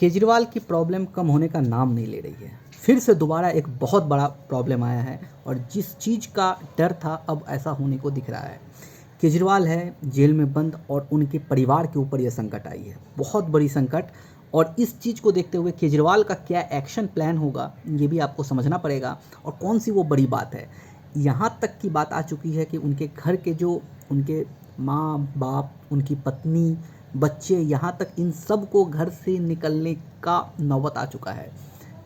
केजरीवाल की प्रॉब्लम कम होने का नाम नहीं ले रही है। फिर से दोबारा एक बहुत बड़ा प्रॉब्लम आया है और जिस चीज़ का डर था अब ऐसा होने को दिख रहा है। केजरीवाल है जेल में बंद और उनके परिवार के ऊपर यह संकट आई है, बहुत बड़ी संकट। और इस चीज़ को देखते हुए केजरीवाल का क्या एक्शन प्लान होगा ये भी आपको समझना पड़ेगा। और कौन सी वो बड़ी बात है, यहाँ तक की बात आ चुकी है कि उनके घर के जो उनके माँ बाप, उनकी पत्नी, बच्चे, यहाँ तक इन सब को घर से निकलने का नौबत आ चुका है।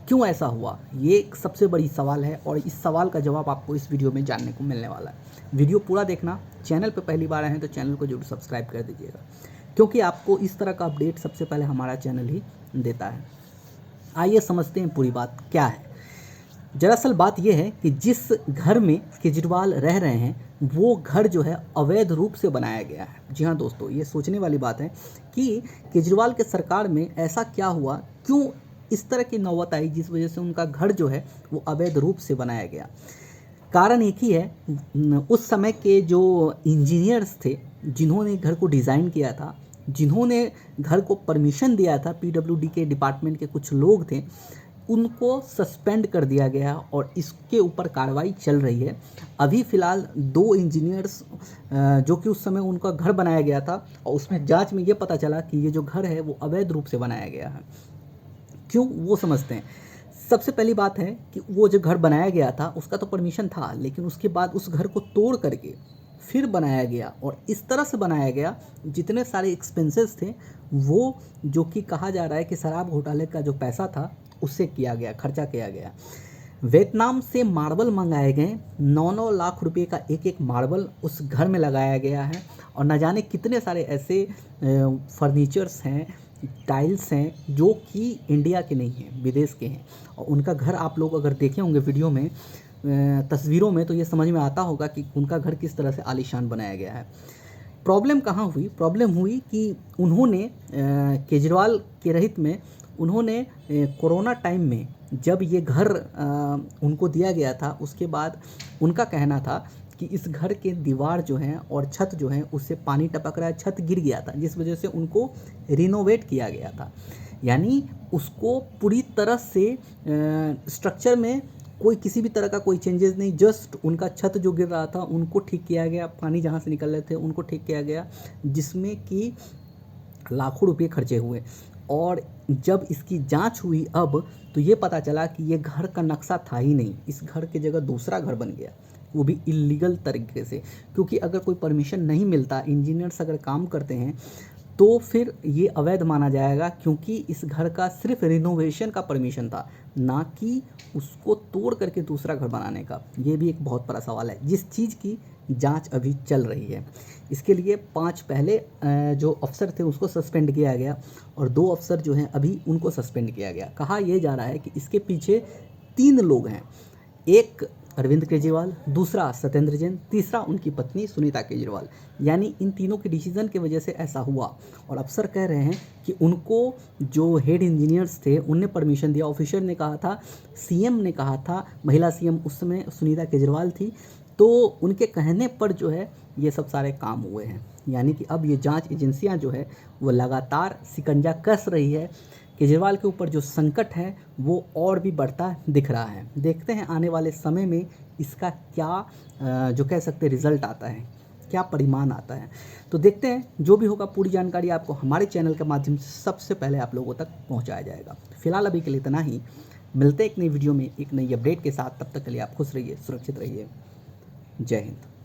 क्यों ऐसा हुआ, ये एक सबसे बड़ी सवाल है और इस सवाल का जवाब आपको इस वीडियो में जानने को मिलने वाला है। वीडियो पूरा देखना। चैनल पर पहली बार आए हैं तो चैनल को जरूर सब्सक्राइब कर दीजिएगा, क्योंकि आपको इस तरह का अपडेट सबसे पहले हमारा चैनल ही देता है। आइए समझते हैं पूरी बात क्या है। दरअसल बात यह है कि जिस घर में केजरीवाल रह रहे हैं वो घर जो है अवैध रूप से बनाया गया है। जी हाँ दोस्तों, ये सोचने वाली बात है कि केजरीवाल के सरकार में ऐसा क्या हुआ, क्यों इस तरह की नौबत आई जिस वजह से उनका घर जो है वो अवैध रूप से बनाया गया। कारण एक ही है, उस समय के जो इंजीनियर्स थे जिन्होंने घर को डिज़ाइन किया था, जिन्होंने घर को परमिशन दिया था, पीडब्ल्यूडी के डिपार्टमेंट के कुछ लोग थे, उनको सस्पेंड कर दिया गया और इसके ऊपर कार्रवाई चल रही है। अभी फ़िलहाल 2 इंजीनियर्स जो कि उस समय उनका घर बनाया गया था और उसमें जांच में ये पता चला कि ये जो घर है वो अवैध रूप से बनाया गया है। क्यों, वो समझते हैं। सबसे पहली बात है कि वो जो घर बनाया गया था उसका तो परमिशन था, लेकिन उसके बाद उस घर को तोड़ करके फिर बनाया गया और इस तरह से बनाया गया जितने सारे एक्सपेंसेस थे वो, जो कि कहा जा रहा है कि शराब घोटाले का जो पैसा था उससे किया गया, खर्चा किया गया। वियतनाम से मार्बल मंगाए गए, 9-9 लाख रुपए का एक मार्बल उस घर में लगाया गया है और न जाने कितने सारे ऐसे फर्नीचर्स हैं, टाइल्स हैं जो कि इंडिया के नहीं हैं, विदेश के हैं। और उनका घर आप लोग अगर देखे होंगे वीडियो में, तस्वीरों में, तो ये समझ में आता होगा कि उनका घर किस तरह से आलीशान बनाया गया है। प्रॉब्लम कहाँ हुई, प्रॉब्लम हुई कि उन्होंने केजरीवाल के रहित में उन्होंने कोरोना टाइम में जब ये घर उनको दिया गया था, उसके बाद उनका कहना था कि इस घर के दीवार जो हैं और छत जो है उससे पानी टपक रहा है, छत गिर गया था, जिस वजह से उनको रिनोवेट किया गया था। यानी उसको पूरी तरह से स्ट्रक्चर में कोई किसी भी तरह का कोई चेंजेस नहीं, जस्ट उनका छत जो गिर रहा था उनको ठीक किया गया, पानी जहाँ से निकल रहे थे उनको ठीक किया गया, जिसमें कि लाखों रुपये खर्चे हुए। और जब इसकी जांच हुई अब, तो ये पता चला कि ये घर का नक्शा था ही नहीं, इस घर की जगह दूसरा घर बन गया, वो भी इलीगल तरीके से। क्योंकि अगर कोई परमिशन नहीं मिलता, इंजीनियर्स अगर काम करते हैं तो फिर ये अवैध माना जाएगा, क्योंकि इस घर का सिर्फ रिनोवेशन का परमिशन था, ना कि उसको तोड़ करके दूसरा घर बनाने का। ये भी एक बहुत बड़ा सवाल है जिस चीज़ की जांच अभी चल रही है। इसके लिए 5 पहले जो अफसर थे उसको सस्पेंड किया गया और 2 अफसर जो हैं अभी उनको सस्पेंड किया गया। कहा यह जा रहा है कि इसके पीछे 3 लोग हैं, एक अरविंद केजरीवाल, दूसरा सत्येंद्र जैन, तीसरा उनकी पत्नी सुनीता केजरीवाल। यानी इन तीनों के डिसीजन की वजह से ऐसा हुआ। और अफसर कह रहे हैं कि उनको जो हेड इंजीनियर्स थे उनने परमिशन दिया, ऑफिसर ने कहा था, सीएम ने कहा था, महिला सीएम उस समय सुनीता केजरीवाल थी, तो उनके कहने पर जो है ये सब सारे काम हुए हैं। यानी कि अब ये जांच एजेंसियां जो है वो लगातार शिकंजा कस रही है। केजरीवाल के ऊपर जो संकट है वो और भी बढ़ता दिख रहा है। देखते हैं आने वाले समय में इसका क्या जो कह सकते रिजल्ट आता है, क्या परिणाम आता है। तो देखते हैं, जो भी होगा पूरी जानकारी आपको हमारे चैनल के माध्यम से सबसे पहले आप लोगों तक पहुंचाया जाएगा। फिलहाल अभी के लिए इतना ही, मिलते हैं एक नई वीडियो में एक नई अपडेट के साथ। तब तक के लिए आप खुश रहिए, सुरक्षित रहिए। जय हिंद।